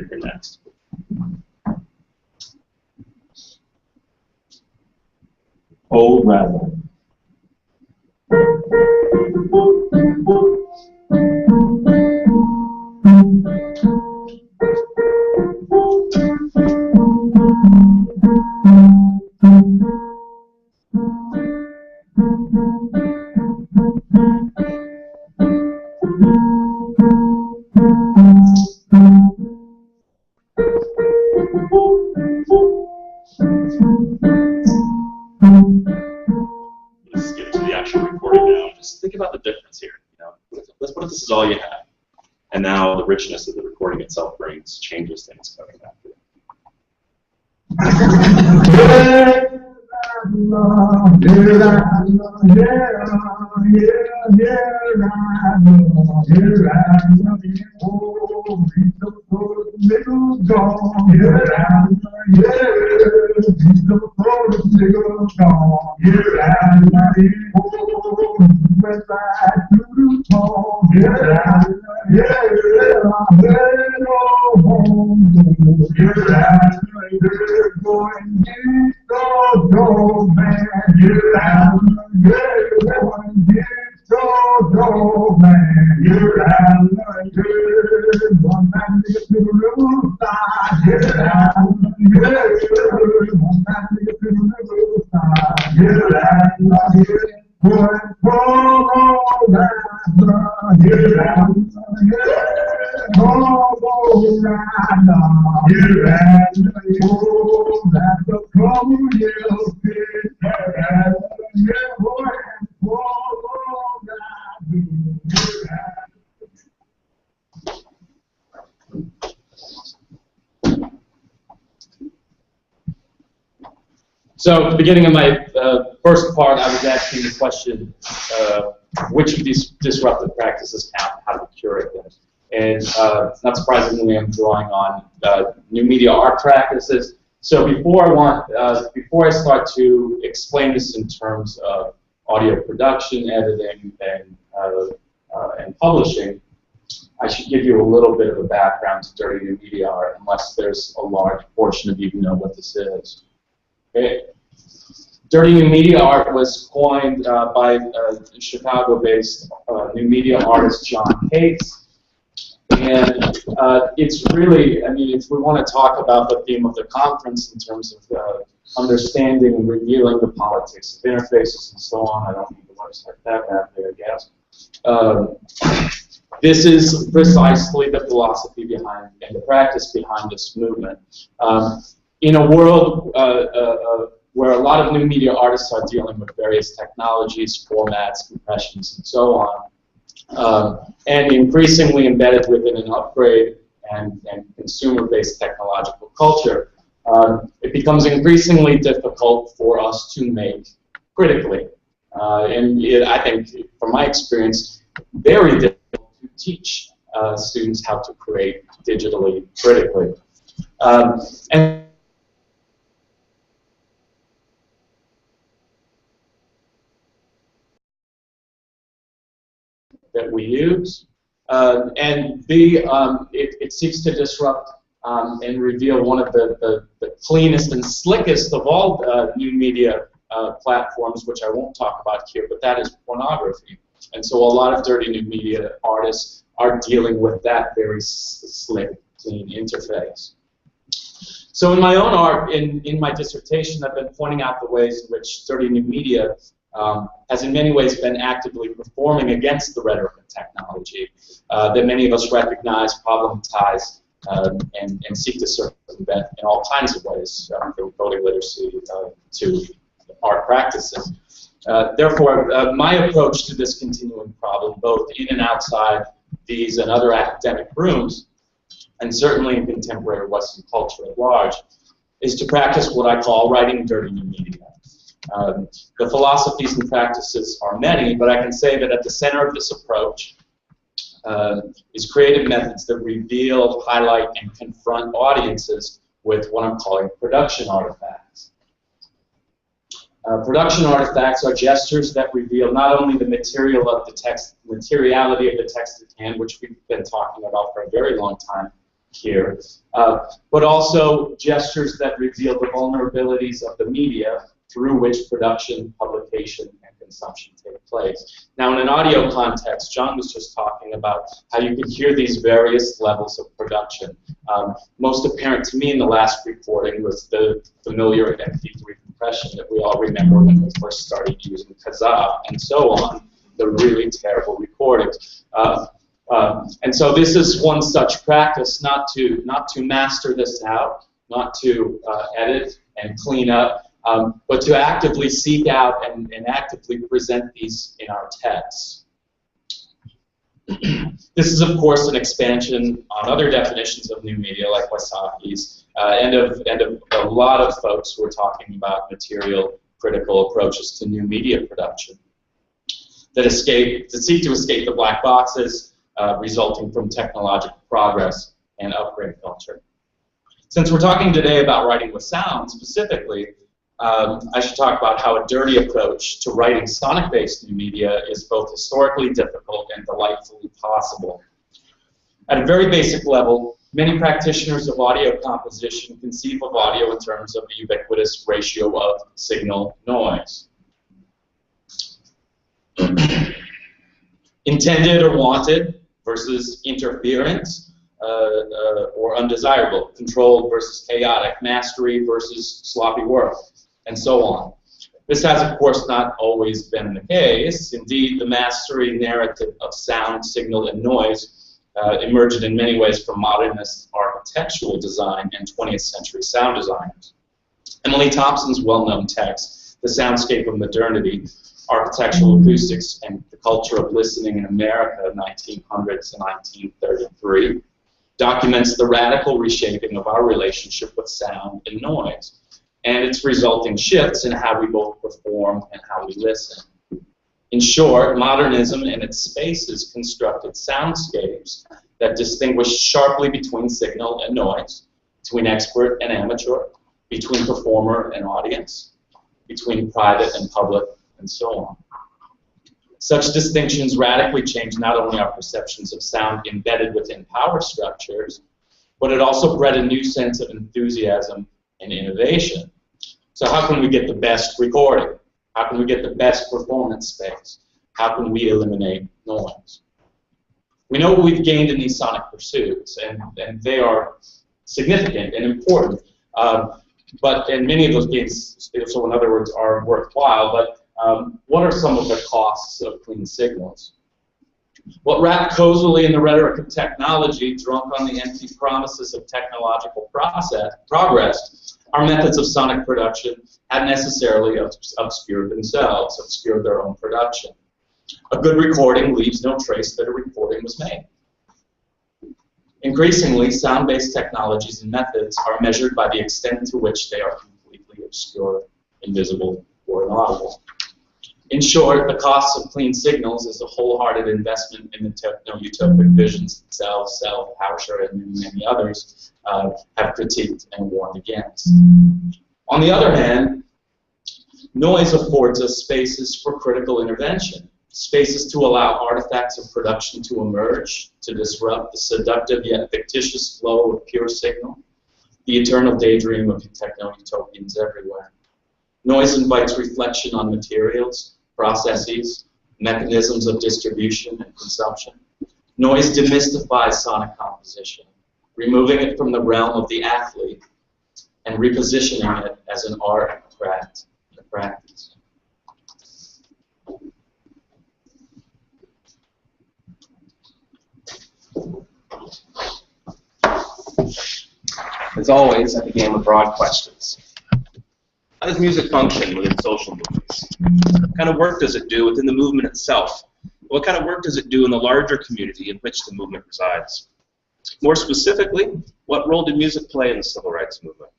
here next. Oh, rather. Let's skip to the actual recording now. Just think about the difference here. You know, what if this is all you have, and now the richness of the recording itself changes things coming back to it. So at the beginning of my first part, I was asking the question, which of these disruptive practices count, how to curate them? And not surprisingly, I'm drawing on new media art practices. So before I start to explain this in terms of audio production, editing, and publishing, I should give you a little bit of a background to dirty new media art, unless there's a large portion of you who know what this is. Okay. Dirty new media art was coined by Chicago-based new media artist John Cates. And it's really, I mean, if we want to talk about the theme of the conference in terms of understanding and revealing the politics of interfaces and so on, I don't need to website that badly, I guess. This is precisely the philosophy behind and the practice behind this movement. In a world where a lot of new media artists are dealing with various technologies, formats, compressions, and so on, and increasingly embedded within an upgrade and consumer-based technological culture, it becomes increasingly difficult for us to make critically. I think, from my experience, very difficult to teach students how to create digitally critically. And that we use, and B, it seeks to disrupt and reveal one of the cleanest and slickest of all new media platforms, which I won't talk about here, but that is pornography. And so a lot of dirty new media artists are dealing with that very slick, clean interface. So in my own art, in my dissertation, I've been pointing out the ways in which dirty new media has in many ways been actively performing against the rhetoric of technology that many of us recognize, problematize, and seek to circumvent in all kinds of ways, from voting literacy to art practices. Therefore, my approach to this continuing problem, both in and outside these and other academic rooms, and certainly in contemporary Western culture at large, is to practice what I call writing dirty new media. The philosophies and practices are many, but I can say that at the center of this approach is creative methods that reveal, highlight, and confront audiences with what I'm calling production artifacts. Production artifacts are gestures that reveal not only the material of the text, materiality of the text at hand, which we've been talking about for a very long time, here, but also gestures that reveal the vulnerabilities of the media through which production, publication, and consumption take place. Now, in an audio context, John was just talking about how you can hear these various levels of production. Most apparent to me in the last recording was the familiar MP3 compression that we all remember when we first started using Kazaa, and so on, the really terrible recordings. And so this is one such practice, not to master this out, not to edit and clean up, but to actively seek out and actively present these in our texts. This is, of course, an expansion on other definitions of new media, like Wasaki's, and of a lot of folks who are talking about material critical approaches to new media production that seek to escape the black boxes resulting from technological progress and upgrade culture. Since we're talking today about writing with sound specifically, I should talk about how a dirty approach to writing sonic-based new media is both historically difficult and delightfully possible. At a very basic level, many practitioners of audio composition conceive of audio in terms of the ubiquitous ratio of signal-noise. Intended or wanted versus interference or undesirable, controlled versus chaotic, mastery versus sloppy work, and so on. This has, of course, not always been the case. Indeed, the mastery narrative of sound, signal, and noise emerged in many ways from modernist architectural design and 20th century sound designers. Emily Thompson's well-known text, The Soundscape of Modernity, Architectural Acoustics and the Culture of Listening in America, 1900 to 1933, documents the radical reshaping of our relationship with sound and noise, and its resulting shifts in how we both perform and how we listen. In short, modernism and its spaces constructed soundscapes that distinguished sharply between signal and noise, between expert and amateur, between performer and audience, between private and public, and so on. Such distinctions radically change not only our perceptions of sound embedded within power structures, but it also bred a new sense of enthusiasm and innovation. So how can we get the best recording? How can we get the best performance space? How can we eliminate noise? We know what we've gained in these sonic pursuits, and they are significant and important. But and many of those gains, so in other words, are worthwhile. But what are some of the costs of clean signals? What wrapped cozily in the rhetoric of technology, drunk on the empty promises of technological progress, our methods of sonic production had necessarily obscured themselves, obscured their own production. A good recording leaves no trace that a recording was made. Increasingly, sound-based technologies and methods are measured by the extent to which they are completely obscure, invisible, or inaudible. In short, the cost of clean signals is a wholehearted investment in the techno-utopic visions themselves, Hauscher and many others have critiqued and warned against. On the other hand, noise affords us spaces for critical intervention, spaces to allow artifacts of production to emerge, to disrupt the seductive yet fictitious flow of pure signal, the eternal daydream of techno-utopians everywhere. Noise invites reflection on materials, processes, mechanisms of distribution and consumption. Noise demystifies sonic composition, removing it from the realm of the athlete and repositioning it as an art, craft, and a practice. As always, I began with broad questions. How does music function within social movements? What kind of work does it do within the movement itself? What kind of work does it do in the larger community in which the movement resides? More specifically, what role did music play in the civil rights movement?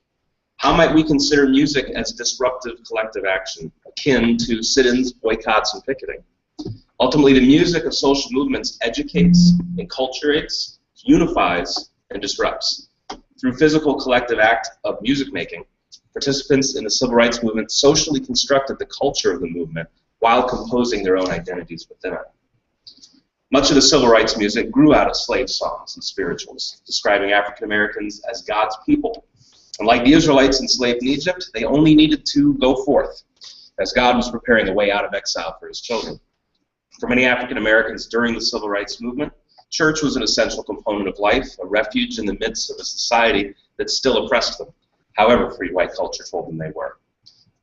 How might we consider music as disruptive collective action, akin to sit-ins, boycotts, and picketing? Ultimately, the music of social movements educates, enculturates, unifies, and disrupts. Through physical collective act of music making, participants in the civil rights movement socially constructed the culture of the movement while composing their own identities within it. Much of the civil rights music grew out of slave songs and spirituals, describing African Americans as God's people. And like the Israelites enslaved in Egypt, they only needed to go forth, as God was preparing a way out of exile for his children. For many African Americans during the civil rights movement, church was an essential component of life, a refuge in the midst of a society that still oppressed them, however free white culture told them they were.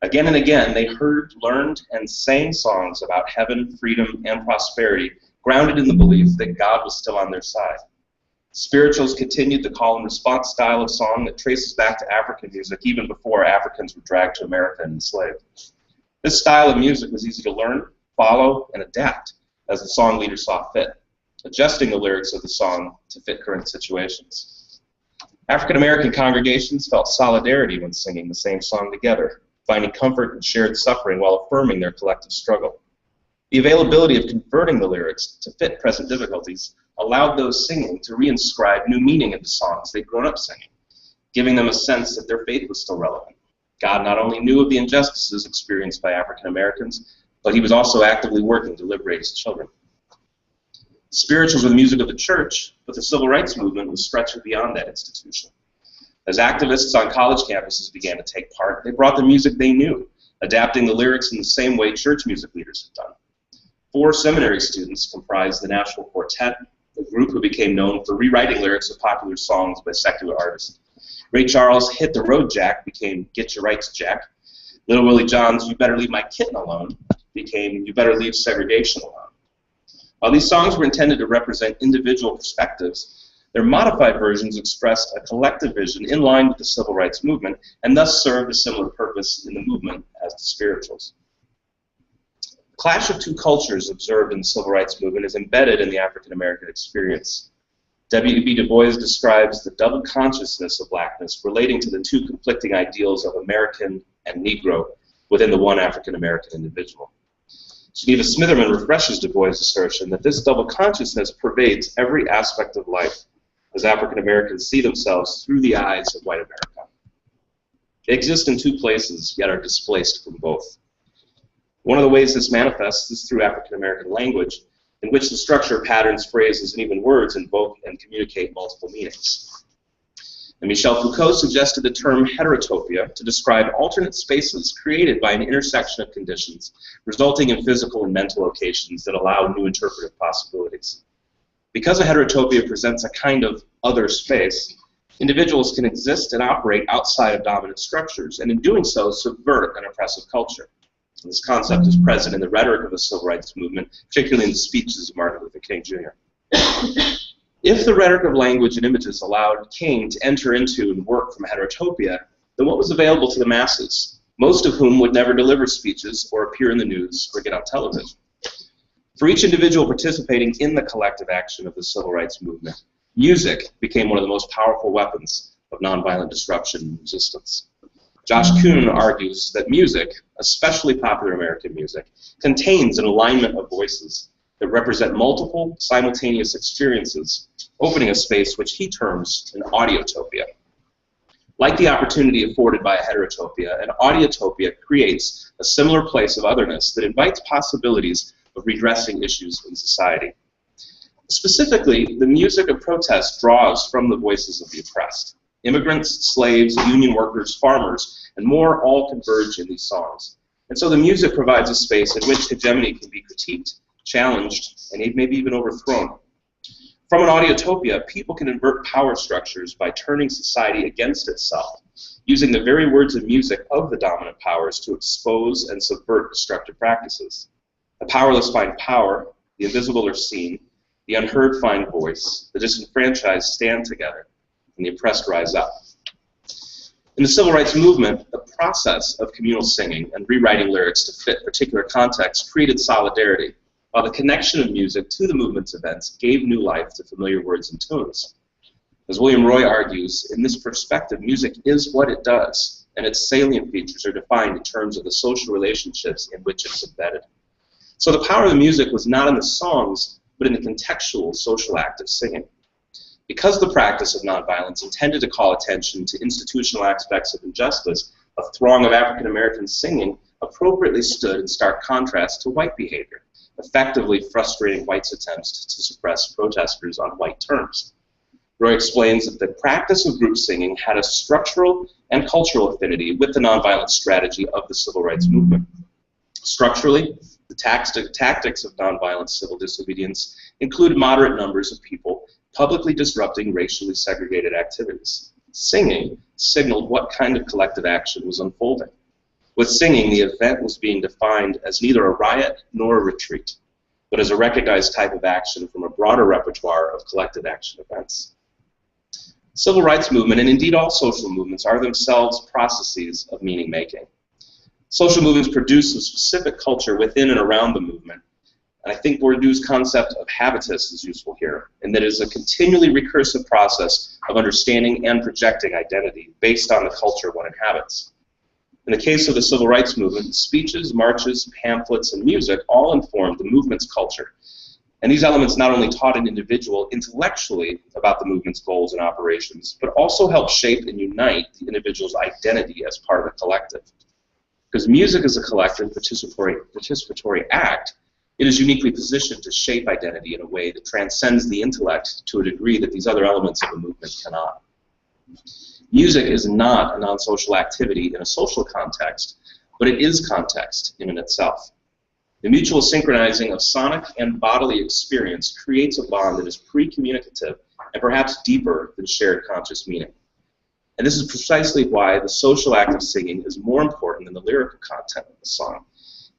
Again and again, they heard, learned, and sang songs about heaven, freedom, and prosperity, grounded in the belief that God was still on their side. Spirituals continued the call and response style of song that traces back to African music even before Africans were dragged to America and enslaved. This style of music was easy to learn, follow, and adapt as the song leader saw fit, adjusting the lyrics of the song to fit current situations. African American congregations felt solidarity when singing the same song together, finding comfort in shared suffering while affirming their collective struggle. The availability of converting the lyrics to fit present difficulties allowed those singing to reinscribe new meaning into songs they'd grown up singing, giving them a sense that their faith was still relevant. God not only knew of the injustices experienced by African Americans, but he was also actively working to liberate his children. Spirituals were the music of the church, but the civil rights movement was stretching beyond that institution. As activists on college campuses began to take part, they brought the music they knew, adapting the lyrics in the same way church music leaders had done. 4 seminary students comprised the National Quartet, the group who became known for rewriting lyrics of popular songs by secular artists. Ray Charles' Hit the Road Jack became Get Your Rights Jack. Little Willie John's You Better Leave My Kitten Alone became You Better Leave Segregation Alone. While these songs were intended to represent individual perspectives, their modified versions expressed a collective vision in line with the civil rights movement and thus served a similar purpose in the movement as the spirituals. The clash of two cultures observed in the civil rights movement is embedded in the African American experience. W.E.B. Du Bois describes the double consciousness of blackness relating to the two conflicting ideals of American and Negro within the one African American individual. Geneva Smitherman refreshes Du Bois' assertion that this double consciousness pervades every aspect of life as African Americans see themselves through the eyes of white America. They exist in two places, yet are displaced from both. One of the ways this manifests is through African American language, in which the structure, patterns, phrases, and even words invoke and communicate multiple meanings. And Michel Foucault suggested the term heterotopia to describe alternate spaces created by an intersection of conditions, resulting in physical and mental locations that allow new interpretive possibilities. Because a heterotopia presents a kind of other space, individuals can exist and operate outside of dominant structures, and in doing so, subvert an oppressive culture. And this concept is present in the rhetoric of the civil rights movement, particularly in the speeches of Martin Luther King Jr. If the rhetoric of language and images allowed King to enter into and work from heterotopia, then what was available to the masses, most of whom would never deliver speeches or appear in the news or get on television? For each individual participating in the collective action of the civil rights movement, music became one of the most powerful weapons of nonviolent disruption and resistance. Josh Kuhn argues that music, especially popular American music, contains an alignment of voices that represent multiple simultaneous experiences, opening a space which he terms an audiotopia. Like the opportunity afforded by a heterotopia, an audiotopia creates a similar place of otherness that invites possibilities of redressing issues in society. Specifically, the music of protest draws from the voices of the oppressed. Immigrants, slaves, union workers, farmers, and more all converge in these songs. And so the music provides a space in which hegemony can be critiqued, challenged, and maybe even overthrown. From an audiotopia, people can invert power structures by turning society against itself, using the very words of music of the dominant powers to expose and subvert destructive practices. The powerless find power, the invisible are seen, the unheard find voice, the disenfranchised stand together, and the oppressed rise up. In the civil rights movement, the process of communal singing and rewriting lyrics to fit particular contexts created solidarity, while the connection of music to the movement's events gave new life to familiar words and tunes. As William Roy argues, in this perspective, music is what it does, and its salient features are defined in terms of the social relationships in which it's embedded. So the power of the music was not in the songs, but in the contextual social act of singing. Because the practice of nonviolence intended to call attention to institutional aspects of injustice, a throng of African Americans singing appropriately stood in stark contrast to white behavior, effectively frustrating whites' attempts to suppress protesters on white terms. Roy explains that the practice of group singing had a structural and cultural affinity with the nonviolent strategy of the civil rights movement. Structurally, the tactics of nonviolent civil disobedience include moderate numbers of people publicly disrupting racially segregated activities. Singing signaled what kind of collective action was unfolding. With singing, the event was being defined as neither a riot nor a retreat, but as a recognized type of action from a broader repertoire of collective action events. The civil rights movement, and indeed all social movements, are themselves processes of meaning-making. Social movements produce a specific culture within and around the movement, and I think Bourdieu's concept of habitus is useful here, and that it is a continually recursive process of understanding and projecting identity based on the culture one inhabits. In the case of the civil rights movement, speeches, marches, pamphlets, and music all informed the movement's culture. And these elements not only taught an individual intellectually about the movement's goals and operations, but also helped shape and unite the individual's identity as part of the collective. Because music is a collective participatory act, it is uniquely positioned to shape identity in a way that transcends the intellect to a degree that these other elements of a movement cannot. Music is not a non-social activity in a social context, but it is context in and itself. The mutual synchronizing of sonic and bodily experience creates a bond that is pre-communicative and perhaps deeper than shared conscious meaning. And this is precisely why the social act of singing is more important than the lyrical content of the song.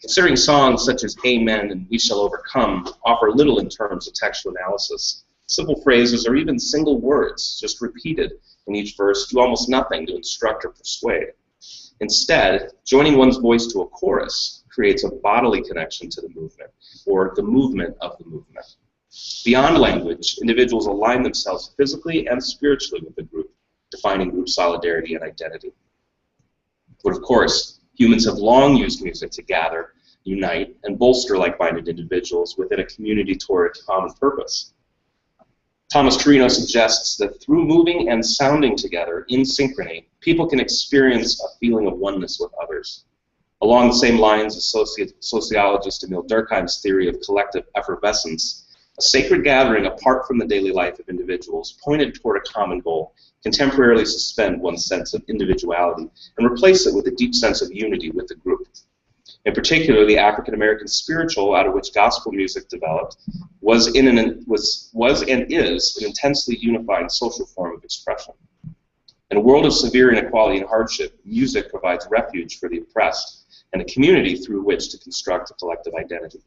Considering songs such as Amen and We Shall Overcome offer little in terms of textual analysis, simple phrases or even single words just repeated in each verse do almost nothing to instruct or persuade. Instead, joining one's voice to a chorus creates a bodily connection to the movement, or the movement of the movement. Beyond language, individuals align themselves physically and spiritually with the group, defining group solidarity and identity. But of course, humans have long used music to gather, unite, and bolster like-minded individuals within a community toward a common purpose. Thomas Carino suggests that through moving and sounding together in synchrony, people can experience a feeling of oneness with others. Along the same lines as sociologist Emile Durkheim's theory of collective effervescence, a sacred gathering apart from the daily life of individuals pointed toward a common goal can temporarily suspend one's sense of individuality and replace it with a deep sense of unity with the group. In particular, the African American spiritual out of which gospel music developed was and is an intensely unifying social form of expression. In a world of severe inequality and hardship, music provides refuge for the oppressed and a community through which to construct a collective identity.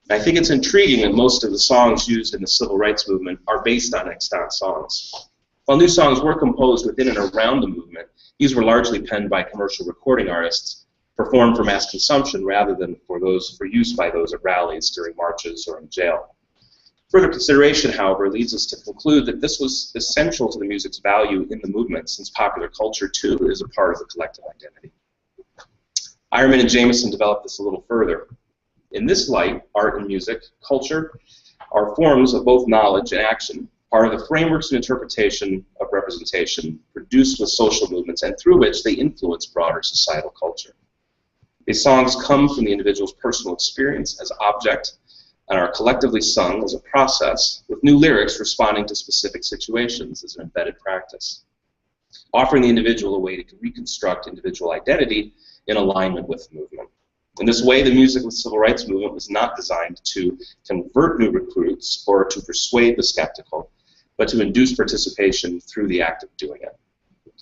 And I think it's intriguing that most of the songs used in the civil rights movement are based on extant songs. While new songs were composed within and around the movement, these were largely penned by commercial recording artists, performed for mass consumption rather than for use by those at rallies, during marches, or in jail. Further consideration, however, leads us to conclude that this was essential to the music's value in the movement, since popular culture, too, is a part of the collective identity. Ironman and Jameson developed this a little further. In this light, art and music, culture, are forms of both knowledge and action, part of the frameworks and interpretation of representation produced with social movements and through which they influence broader societal culture. These songs come from the individual's personal experience as object and are collectively sung as a process, with new lyrics responding to specific situations as an embedded practice, offering the individual a way to reconstruct individual identity in alignment with the movement. In this way, the music of the civil rights movement was not designed to convert new recruits or to persuade the skeptical, but to induce participation through the act of doing it.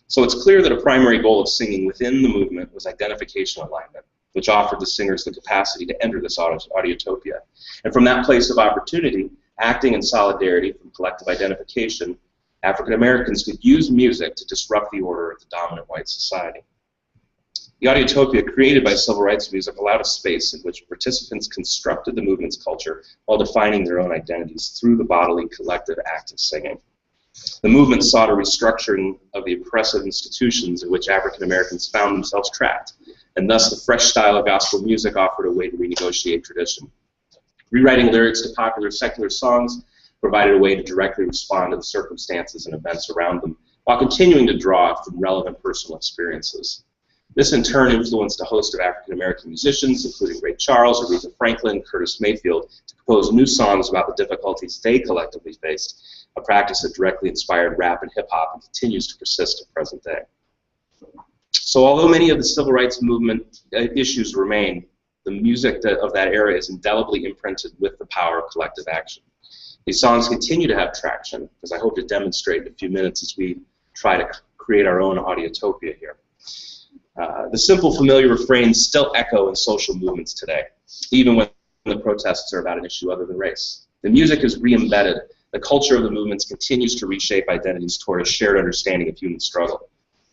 So it's clear that a primary goal of singing within the movement was identification alignment, which offered the singers the capacity to enter this audiotopia. And from that place of opportunity, acting in solidarity from collective identification, African Americans could use music to disrupt the order of the dominant white society. The audiotopia created by civil rights music allowed a space in which participants constructed the movement's culture while defining their own identities through the bodily collective act of singing. The movement sought a restructuring of the oppressive institutions in which African Americans found themselves trapped, and thus the fresh style of gospel music offered a way to renegotiate tradition. Rewriting lyrics to popular secular songs provided a way to directly respond to the circumstances and events around them, while continuing to draw from relevant personal experiences. This in turn influenced a host of African-American musicians, including Ray Charles, Aretha Franklin, Curtis Mayfield, to compose new songs about the difficulties they collectively faced, a practice that directly inspired rap and hip-hop and continues to persist to present day. So although many of the civil rights movement issues remain, the music of that era is indelibly imprinted with the power of collective action. These songs continue to have traction, as I hope to demonstrate in a few minutes as we try to create our own audiotopia here. The simple, familiar refrains still echo in social movements today, even when the protests are about an issue other than race. The music is re-embedded. The culture of the movements continues to reshape identities toward a shared understanding of human struggle.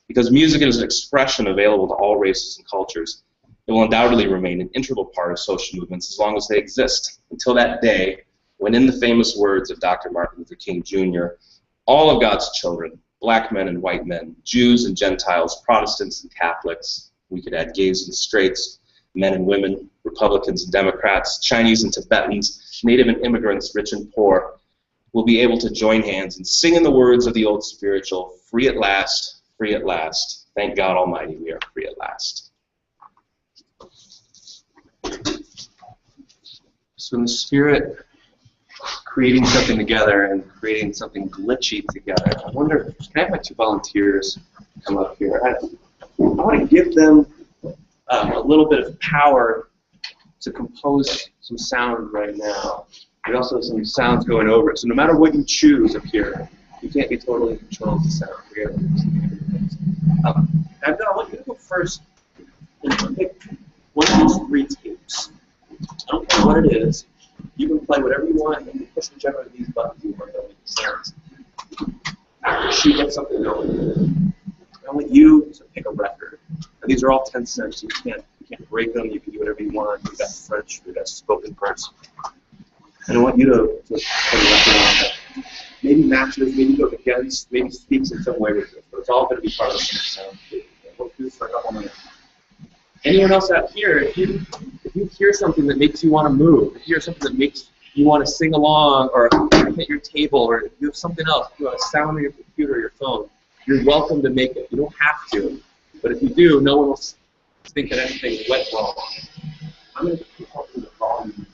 Because music is an expression available to all races and cultures, it will undoubtedly remain an integral part of social movements as long as they exist, until that day when, in the famous words of Dr. Martin Luther King Jr., all of God's children, black men and white men, Jews and Gentiles, Protestants and Catholics, we could add gays and straights, men and women, Republicans and Democrats, Chinese and Tibetans, native and immigrants, rich and poor, will be able to join hands and sing in the words of the old spiritual, free at last, thank God Almighty, we are free at last. So in the spirit creating something together and creating something glitchy together, I wonder, can I have my two volunteers come up here? I want to give them a little bit of power to compose some sound right now. There's also some sounds going over it. So no matter what you choose up here, you can't be totally in control of the sound. I want you to go first and pick one of these 3 tapes. I don't care what it is. You can play whatever you want, and you push whichever of these buttons you want to make sounds. After she gets something going, I want you to pick a record. And these are all 10 cents. You can't break them. You can do whatever you want. You've got French, you've got spoken parts. And I want you to put a record on that maybe matches, maybe goes against, maybe speaks in some way with it. But it's all going to be part of the same sound. We'll do this for a couple minutes. Anyone else out here, if you hear something that makes you want to move, if you hear something that makes you want to sing along or hit your table, or if you have something else, if you want a sound on your computer or your phone, you're welcome to make it. You don't have to. But if you do, no one will think that anything went wrong. I'm going to keep up with the volume here.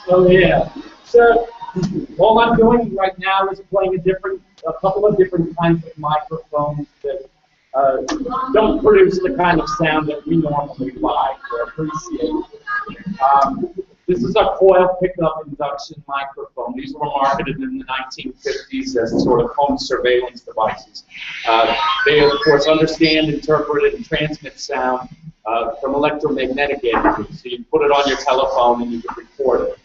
Oh yeah. So all I'm doing right now is playing a couple of different kinds of microphones that don't produce the kind of sound that we normally like or appreciate. This is a coil pickup induction microphone. These were marketed in the 1950s as sort of home surveillance devices. They, of course, understand, interpret, and transmit sound from electromagnetic energies. So you put it on your telephone and you can record it.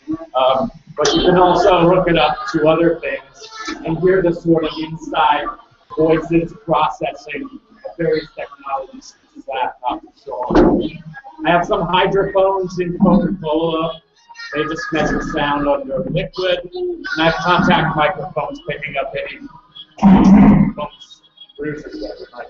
But you can also hook it up to other things and hear the sort of inside voices processing of various technologies such as that and so on. I have some hydrophones in Coca-Cola. They just measure sound under liquid. And I have contact microphones picking up any producers that might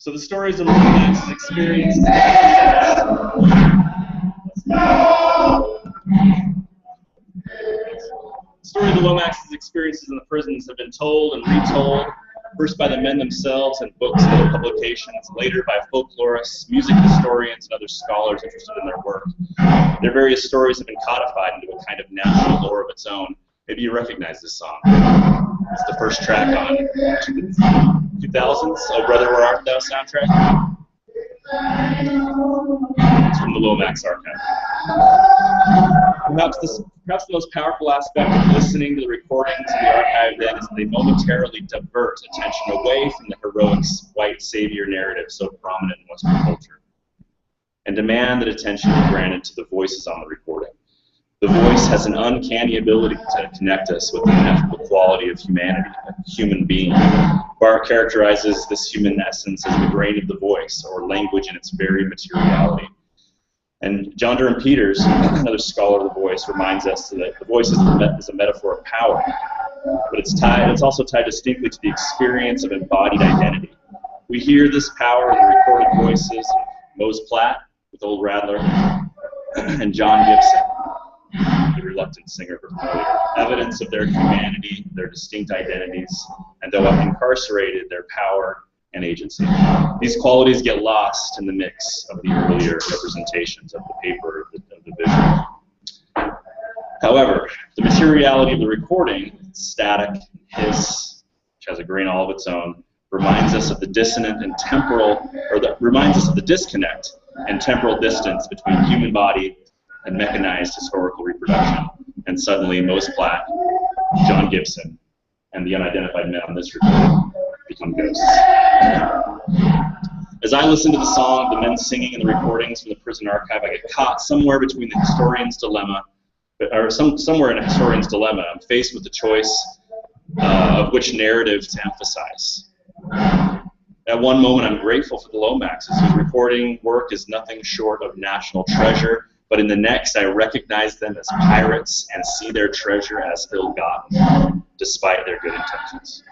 So the stories of Lomax's experiences. The story of the Lomax's experiences in the prisons have been told and retold, first by the men themselves in books and other publications, later by folklorists, music historians, and other scholars interested in their work. Their various stories have been codified into a kind of national lore of its own. Maybe you recognize this song. It's the first track on 2000's Oh Brother, Where Art Thou soundtrack. It's from the Lomax archive. Perhaps the most powerful aspect of listening to the recordings in the archive then is that they momentarily divert attention away from the heroic white savior narrative so prominent in Western culture, and demand that attention be granted to the voices on the recording. The voice has an uncanny ability to connect us with the ineffable quality of humanity, a human being. Barr characterizes this human essence as the grain of the voice, or language in its very materiality. And John Durham Peters, another scholar of the voice, reminds us that the voice is a metaphor of power, but it's also tied distinctly to the experience of embodied identity. We hear this power in the recorded voices of Mose Platt with Old Rattler and John Gibson, the reluctant singer for familiar, evidence of their humanity, their distinct identities, and though incarcerated, their power and agency. These qualities get lost in the mix of the earlier representations of the paper, of the visual. However, the materiality of the recording, static, hiss, which has a grain all of its own, reminds us of the dissonant and temporal, reminds us of the disconnect and temporal distance between human body and mechanized historical reproduction. And suddenly, Mose Platt, John Gibson, and the unidentified men on this recording become ghosts. As I listen to the song, the men singing in the recordings from the prison archive, I get caught somewhere between the historian's dilemma, or somewhere in a historian's dilemma. I'm faced with the choice of which narrative to emphasize. At one moment, I'm grateful for the Lomaxes, whose recording work is nothing short of national treasure, but in the next, I recognize them as pirates and see their treasure as ill-gotten, despite their good intentions.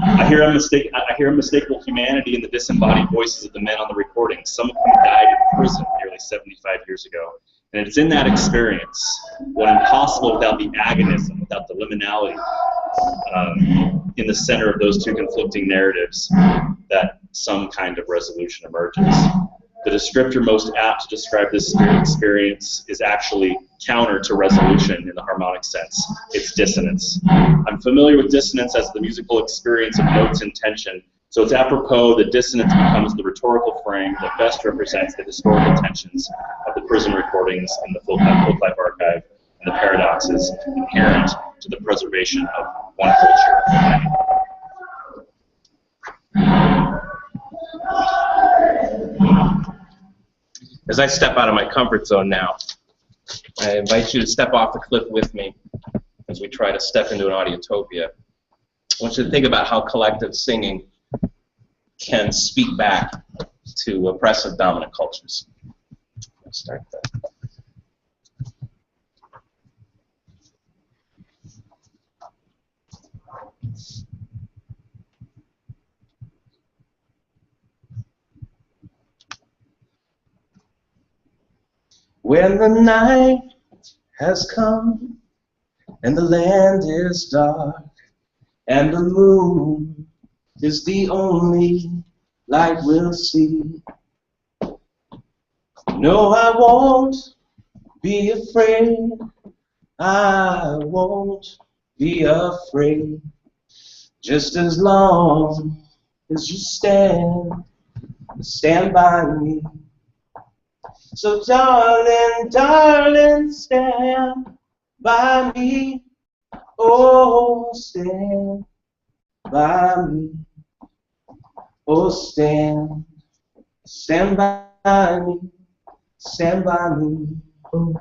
I hear unmistakable humanity in the disembodied voices of the men on the recording, some of whom died in prison nearly 75 years ago. And it's in that experience, what impossible without the agonism, without the liminality in the center of those two conflicting narratives, that some kind of resolution emerges. The descriptor most apt to describe this experience is actually counter to resolution in the harmonic sense. It's dissonance. I'm familiar with dissonance as the musical experience of notes and tension, so it's apropos that dissonance becomes the rhetorical frame that best represents the historical tensions of the prison recordings in the Folklife Archive and the paradoxes inherent to the preservation of one culture. As I step out of my comfort zone now, I invite you to step off the cliff with me as we try to step into an audiotopia. I want you to think about how collective singing can speak back to oppressive dominant cultures. Let's start there. When the night has come and the land is dark, and the moon is the only light we'll see. No, I won't be afraid. I won't be afraid. Just as long as you stand by me. So darling, darling, stand by me. Oh, stand by me. Oh, stand by me. Stand by me. Boom,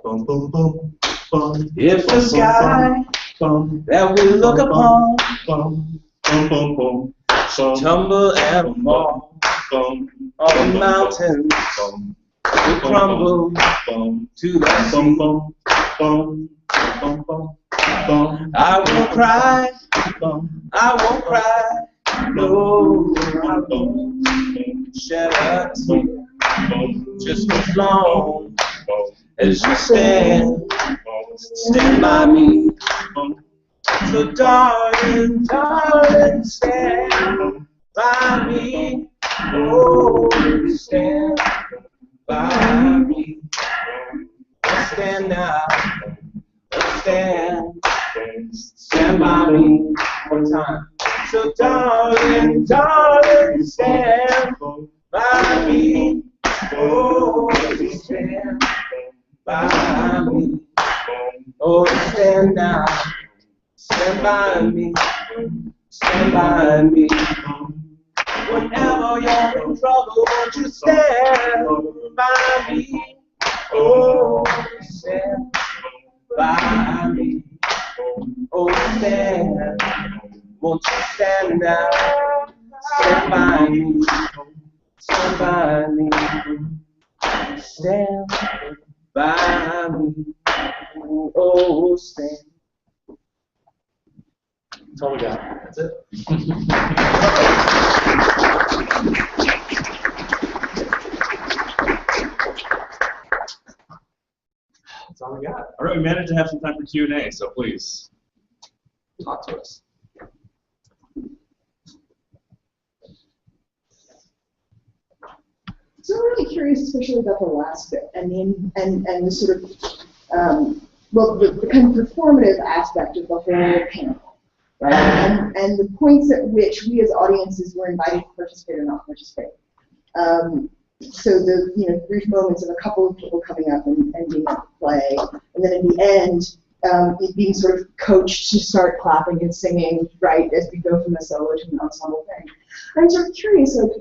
boom, boom, boom, boom. If the sky that we look upon tumble and fall, all the mountains will crumble to the sea. I won't cry, I won't cry, no, I won't shed a tear, just as long as you stand by me. So darling, darling, stand by me. Oh, stand by me. Stand now. Stand by me. One time. So darling, darling, stand by me. Oh, stand by me. Oh, stand now. Stand by me. Stand by me. Whenever you're in trouble, won't you stand by me? Oh, stand by me. Oh, stand. Won't you stand now? Stand by me. Stand by me. Stand by me. Oh, stand. That's all we got. That's it. That's all we got. All right, we managed to have some time for Q&A, so please talk to us. So I'm really curious, especially about the last bit, and the sort of well, the kind of performative aspect of the whole panel, right? And the points at which we as audiences were invited to participate or not participate. So the brief moments of a couple of people coming up and being able to play, and then at the end, being sort of coached to start clapping and singing, right, as we go from a solo to an ensemble thing. I'm sort of curious, like,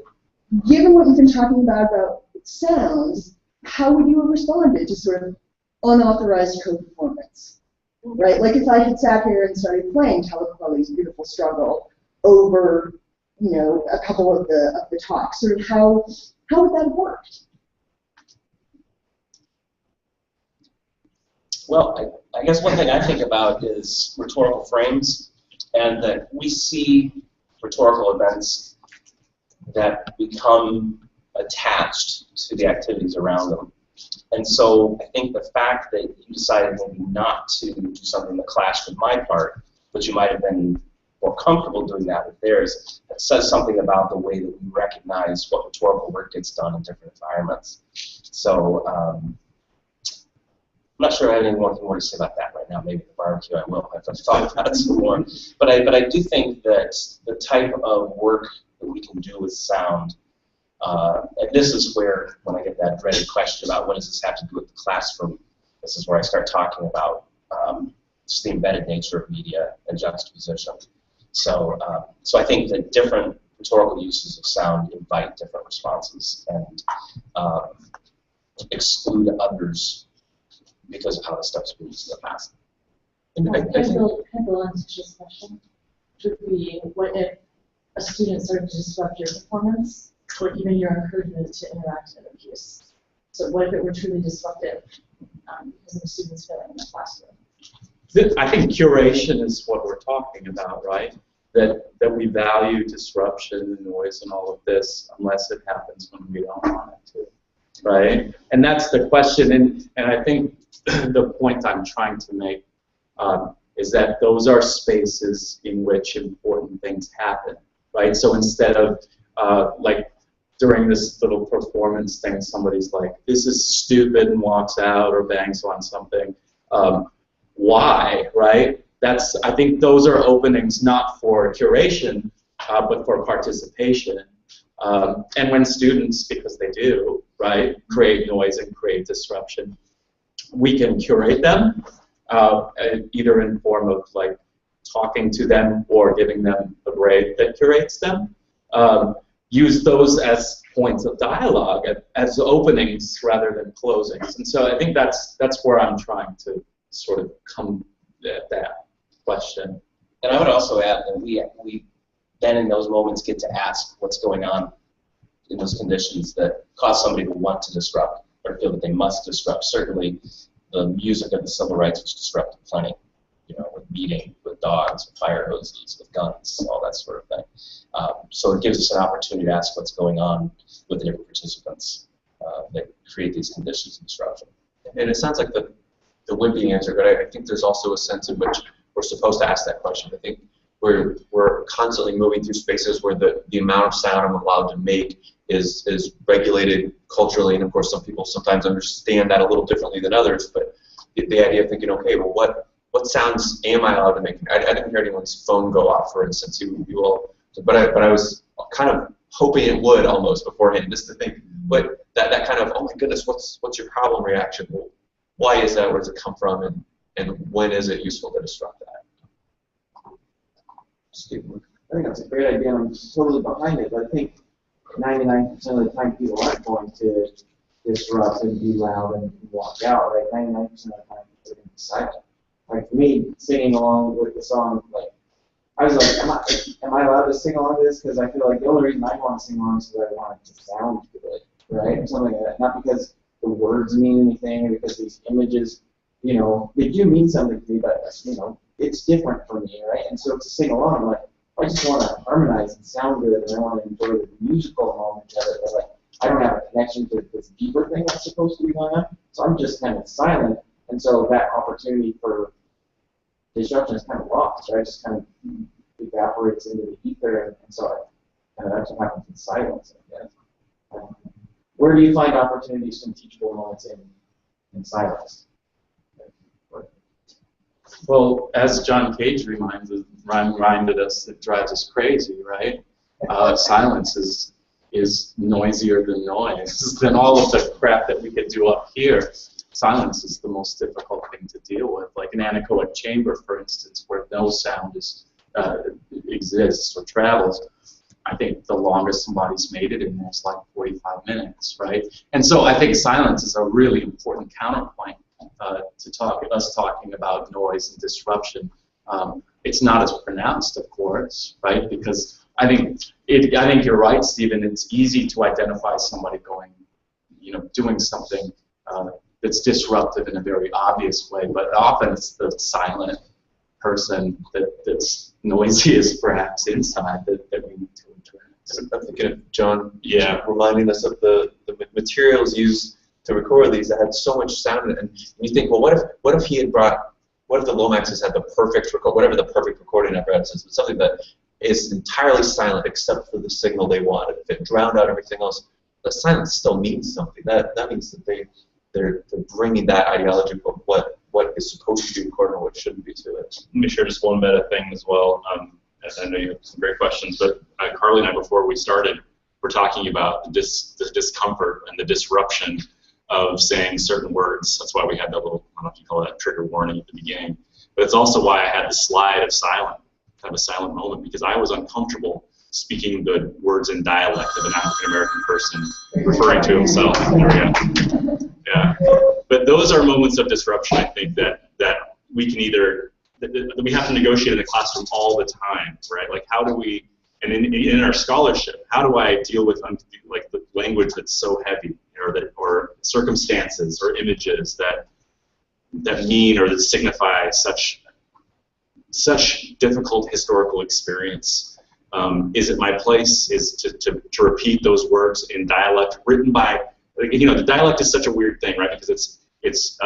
given what you've been talking about sounds, how would you have responded to sort of unauthorized co-performance, right? Like if I had sat here and started playing Telequelli's Beautiful Struggle over, a couple of the talks, sort of how would that have worked? Well, I guess one thing I think about is rhetorical frames, and that we see rhetorical events that become attached to the activities around them. And so I think the fact that you decided maybe not to do something that clashed with my part, but you might have been more comfortable doing that with theirs, that says something about the way that we recognize what rhetorical work gets done in different environments. So I'm not sure I have anything more to say about that right now. Maybe at the barbecue I will have to talk about it some more. But I do think that the type of work that we can do with sound, and this is where, when I get that dreaded question about what does this have to do with the classroom, this is where I start talking about just the embedded nature of media and juxtaposition. So I think that different rhetorical uses of sound invite different responses and exclude others because of how the stuff's been used in the past. Can I go on to this question? Would be, what if a student started to disrupt your performance, or even your encouragement to interact in a piece? So what if it were truly disruptive because of the students feeling in the classroom? I think curation is what we're talking about, right? That we value disruption and noise and all of this unless it happens when we don't want it to, right? And that's the question, and I think the point I'm trying to make is that those are spaces in which important things happen, right? So instead of like during this little performance thing, somebody's like, this is stupid, and walks out or bangs on something. Why, right? I think those are openings not for curation, but for participation. And when students, because they do, right, create noise and create disruption, we can curate them, either in form of like talking to them or giving them a grade that curates them. Use those as points of dialogue, as openings rather than closings. And so I think that's where I'm trying to sort of come at that question. And I would also add that we then in those moments get to ask what's going on in those conditions that cause somebody to want to disrupt or feel that they must disrupt. Certainly the music of the civil rights was disrupted plenty, you know, with beating, with dogs, with fire hoses, with guns, all that sort of thing. So it gives us an opportunity to ask what's going on with the different participants that create these conditions of disruption. And it sounds like the wimpy answer, but I think there's also a sense in which we're supposed to ask that question. I think we're constantly moving through spaces where the amount of sound I'm allowed to make is regulated culturally, and of course some people sometimes understand that a little differently than others, but the idea of thinking, okay, well what sounds am I allowed to make? I didn't hear anyone's phone go off, for instance, you all, but I was kind of hoping it would almost beforehand, just to think, but that kind of, oh my goodness, what's your problem reaction? Well, why is that? Where does it come from? And when is it useful to disrupt that? I think that's a great idea, and I'm totally behind it, but I think 99% of the time people aren't going to disrupt and be loud and walk out, right? 99% of the time they're going to be silent. Like for me, singing along with the song, like, I was like, am I allowed to sing along to this? Because I feel like the only reason I want to sing along is because I want it to sound good, right? Or something like that. Not because the words mean anything, or because these images, you know, they do mean something to me, but, you know, it's different for me, right? And so to sing along, I'm like, I just want to harmonize and sound good, and I want to enjoy the musical moment of it, but like, I don't have a connection to this deeper thing that's supposed to be going on, so I'm just kind of silent, and so that opportunity for disruption is kind of lost, right? It just kind of evaporates into the ether, and so that's what happens in silence, I guess. Where do you find opportunities from teachable moments in silence? Well, as John Cage reminded us, it drives us crazy, right? Silence is noisier than noise, than all of the crap that we could do up here. Silence is the most difficult thing to deal with. Like an anechoic chamber, for instance, where no sound exists or travels. I think the longest somebody's made it in there is like 45 minutes, right? And so I think silence is a really important counterpoint to us talking about noise and disruption. It's not as pronounced, of course, right? Because I think you're right, Stephen. It's easy to identify somebody going, you know, doing something that's disruptive in a very obvious way, but often it's the silent person that's noisiest, perhaps inside, that we need to address. I'm thinking of John, reminding us of the materials used to record these that had so much sound, and you think, well, what if he had brought, what if the Lomaxes had the perfect whatever the perfect recording apparatus is, but something that is entirely silent except for the signal they wanted. If it drowned out everything else, the silence still means something. That means that they're bringing that ideology of what is supposed to be recorded and what shouldn't be to it. Let me share just one meta thing as well. As I know you have some great questions, but Carly and I, before we started, were talking about the discomfort and the disruption of saying certain words. That's why we had that little, I don't know if you call that trigger warning at the beginning. But it's also why I had the slide of silent, kind of a silent moment, because I was uncomfortable speaking the words in dialect of an African-American person referring to himself. There we go. Yeah. But those are moments of disruption, I think, that we can either, that we have to negotiate in the classroom all the time, right? Like how do we, and in our scholarship, how do I deal with like the language that's so heavy, or circumstances or images that mean or that signify such difficult historical experience? Is it my place is to repeat those words in dialect written by, you know, the dialect is such a weird thing, right? Because it's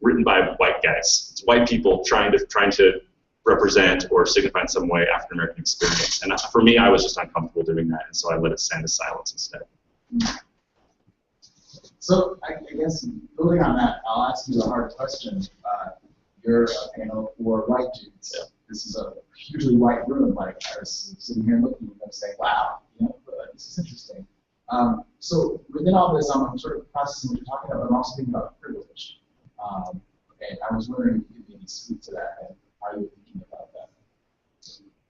written by white guys. It's white people trying to represent or signify in some way African American experience. And for me, I was just uncomfortable doing that, and so I let it stand as silence instead. So I guess building on that, I'll ask you a hard question. You're a panel for white dudes. Yeah. This is a hugely white room. Like I was sitting here looking at them saying, "Wow, this is interesting." So within all this, I'm sort of processing what you're talking about, but I'm also thinking about privilege. And I was wondering if you could maybe speak to that and how you're thinking about that.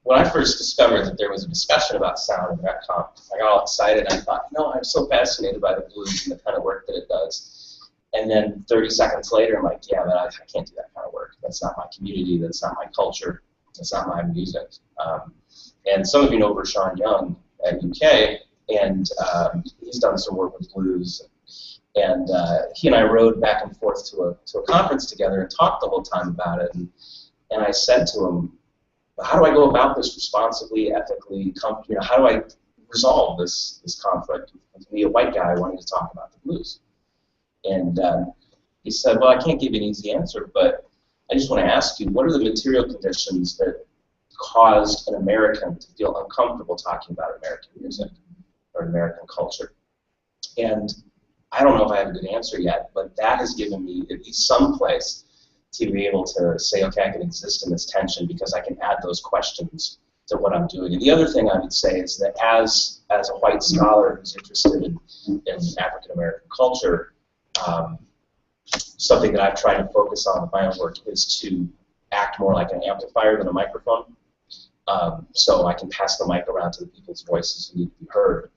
When I first discovered that there was a discussion about sound in that conf, I got all excited. I thought, I'm so fascinated by the blues and the kind of work that it does. And then 30 seconds later, I'm like, yeah, but I can't do that kind of work. That's not my community. That's not my culture. That's not my music. And some of you know Rashawn Young at UK, and he's done some work with blues. And he and I rode back and forth to a conference together and talked the whole time about it. And I said to him, how do I go about this responsibly, ethically? How do I resolve this conflict with me, a white guy, wanting to talk about the blues? And he said, well, I can't give you an easy answer, but I just want to ask you, what are the material conditions that caused an American to feel uncomfortable talking about American music or American culture? And I don't know if I have a good answer yet, but that has given me at least some place to be able to say, okay, I can exist in this tension because I can add those questions to what I'm doing. And the other thing I would say is that as a white scholar who's interested in African American culture, something that I've tried to focus on in my own work is to act more like an amplifier than a microphone. So I can pass the mic around to the people's voices who need to be heard,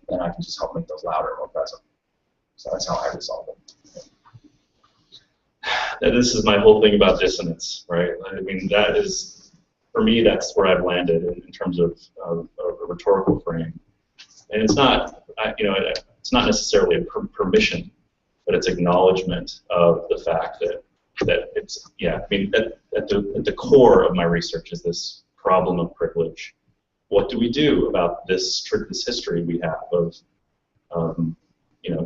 and I can just help make those louder and more present. So that's how I resolve it. And this is my whole thing about dissonance, right? I mean, that is, for me, that's where I've landed in terms of a rhetorical frame. And it's not, it's not necessarily a permission, but it's acknowledgement of the fact that it's, yeah, I mean, at the core of my research is this problem of privilege. What do we do about this history we have of,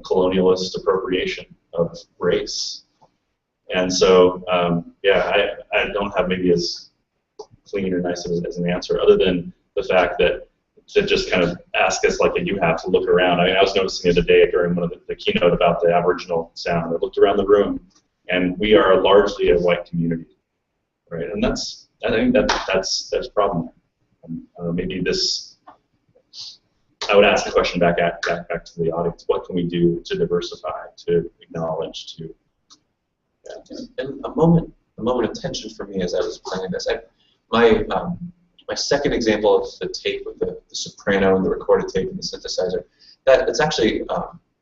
colonialist appropriation of race? And so, I don't have maybe as clean or nice as an answer, other than the fact that to just kind of ask us like you have to look around. I mean, I was noticing the other day during one of the keynote about the Aboriginal sound. I looked around the room, and we are largely a white community, right? And I think that's a problem. Maybe this. I would ask the question back to the audience: what can we do to diversify, to acknowledge, to And a moment of tension for me as I was playing this. My second example of the tape with the soprano and the recorded tape and the synthesizer, it's actually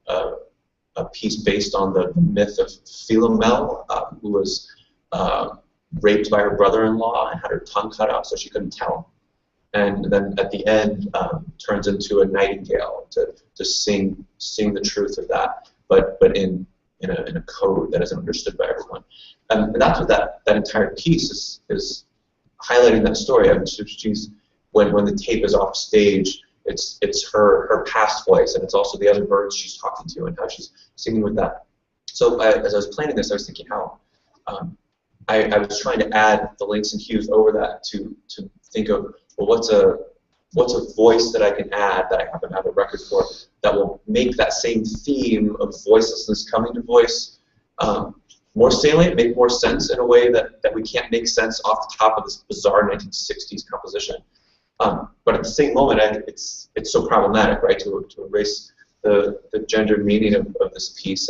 a piece based on the myth of Philomel, who was raped by her brother-in-law and had her tongue cut out so she couldn't tell him. And then at the end turns into a nightingale to sing the truth of that, but in a code that isn't understood by everyone. And that's what that entire piece is highlighting that story. I mean, she's when the tape is off stage, it's her past voice, and it's also the other birds she's talking to and how she's singing with that. So as I was planning this, I was thinking how I was trying to add the links and cues over that to think of, well, what's a voice that I can add that I happen to have a record for that will make that same theme of voicelessness coming to voice more salient, make more sense in a way that we can't make sense off the top of this bizarre 1960s composition. But at the same moment, it's so problematic, right, to erase the gendered meaning of this piece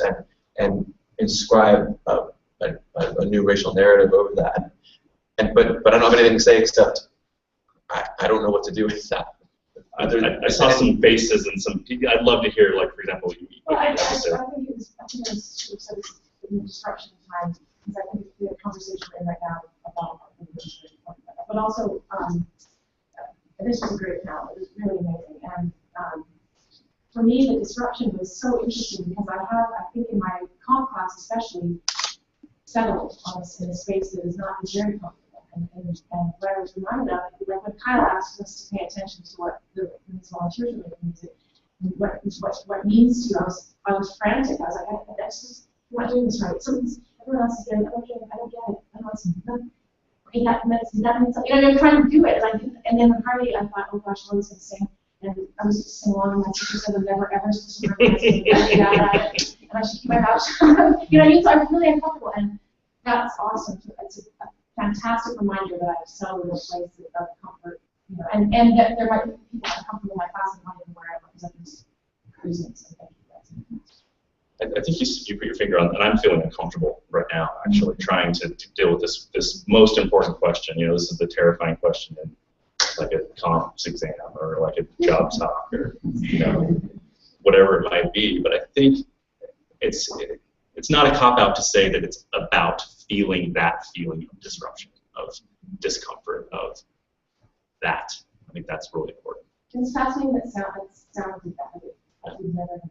and inscribe a new racial narrative over that. But I don't have anything to say except I don't know what to do with that. I saw some faces and some people. I'd love to hear, like, for example, what you have to say. I think it was in disruption time, because I think we have a conversation right now about but also this was a great panel. It was really amazing, and for me the disruption was so interesting because I think in my comp class especially settled on in a space that is not very comfortable. And what I was reminded of, like when Kyle asked us to pay attention to what the volunteers were making music, and what means to you, I was frantic. I was like, I'm not doing this right. Something's, everyone else is doing it. Okay, I don't get it. I don't know. That means something. You know, I'm trying to do it, and then Harvey, I thought, oh gosh, what was going to sing? And I was just singing along, and my sister said, I'm never ever supposed to remember this, and I should keep my mouth shut. You know what I mean? So I'm really uncomfortable, and that's awesome. It's a fantastic reminder that I've settled in a place of comfort, you know, and that there might be people uncomfortable in my class and not even where I represent these reasons. So thank you guys. I think you put your finger on, and I'm feeling uncomfortable right now, actually, trying to deal with this most important question. You know, this is the terrifying question in like a comps exam or like a job talk or, you know, whatever it might be. But I think it's not a cop-out to say that it's about feeling that feeling of disruption, of discomfort, of that. I think that's really important. It's fascinating that sounds like that. We've never.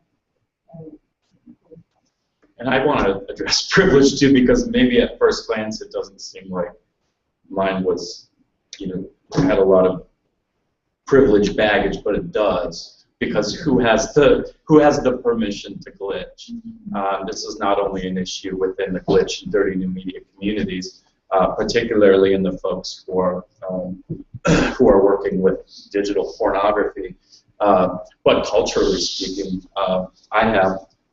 And I want to address privilege too, because maybe at first glance it doesn't seem like mine was, you know, had a lot of privilege baggage, but it does, because who has the permission to glitch? This is not only an issue within the glitch and dirty new media communities, particularly in the folks who are working with digital pornography, but culturally speaking,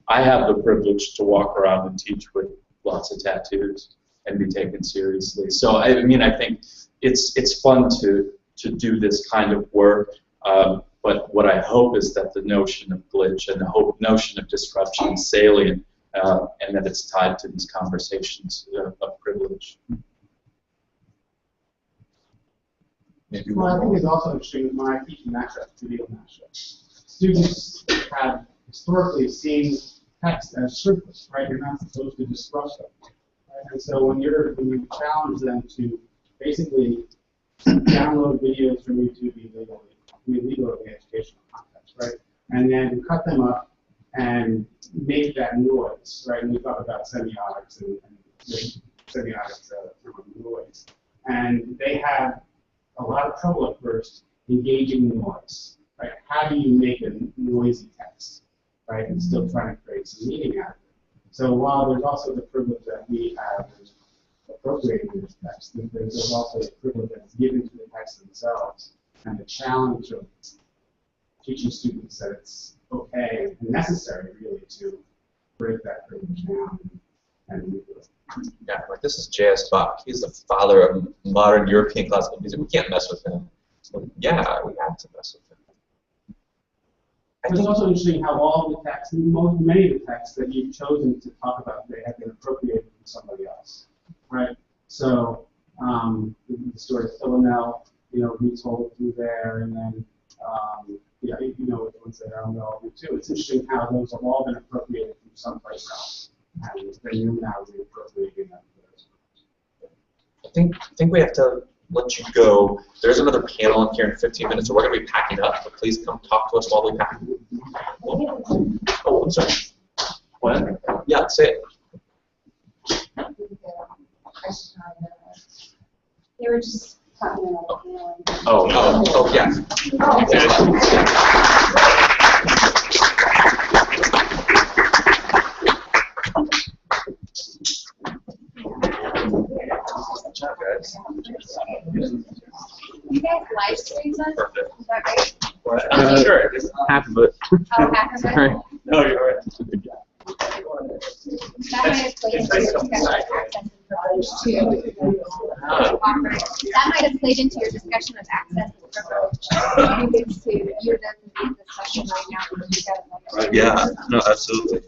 I have the privilege to walk around and teach with lots of tattoos and be taken seriously. So I mean, I think it's fun to do this kind of work. But what I hope is that the notion of glitch and the notion of disruption is salient, and that it's tied to these conversations of privilege. Well, I think it's also interesting when I teach mashup, video mashup. Students have historically seen text as surplus, right? You're not supposed to disrupt them. Right? And so when you challenge them to basically download videos from YouTube illegally in educational context, right? And then cut them up and make that noise, right? And we talk about semiotics and semiotics noise. And they have a lot of trouble at first engaging the noise, right? How do you make a noisy text, right, and still trying to create some meaning out of it? So while there's also the privilege that we have in appropriating this text, there's also the privilege that's given to the text themselves, and the challenge of teaching students that it's okay and necessary, really, to break that privilege down and move it. Yeah, like this is J.S. Bach. He's the father of modern European classical music. We can't mess with him. So yeah, we have to mess with him. It's also interesting how all the texts, many of the texts that you've chosen to talk about today have been appropriated from somebody else, right? So the story of Philomel, retold through there, and then yeah, which ones that are relevant too. It's interesting how those have all been appropriated from someplace else, and then you're now reappropriating them. I think we have to let you go. There's another panel in here in 15 minutes, so we're going to be packing up, but please come talk to us while we pack. Oh, I'm sorry. What? Yeah, say it. They were just talking about Oh, yeah. You guys live stream us? Is that right? Sure. Half of it. Oh, half of it? Sorry. No, you're right. That might have played into your discussion of access and privilege too. That might have played into your discussion of access and privilege. You're the discussion right now. Yeah, no, absolutely.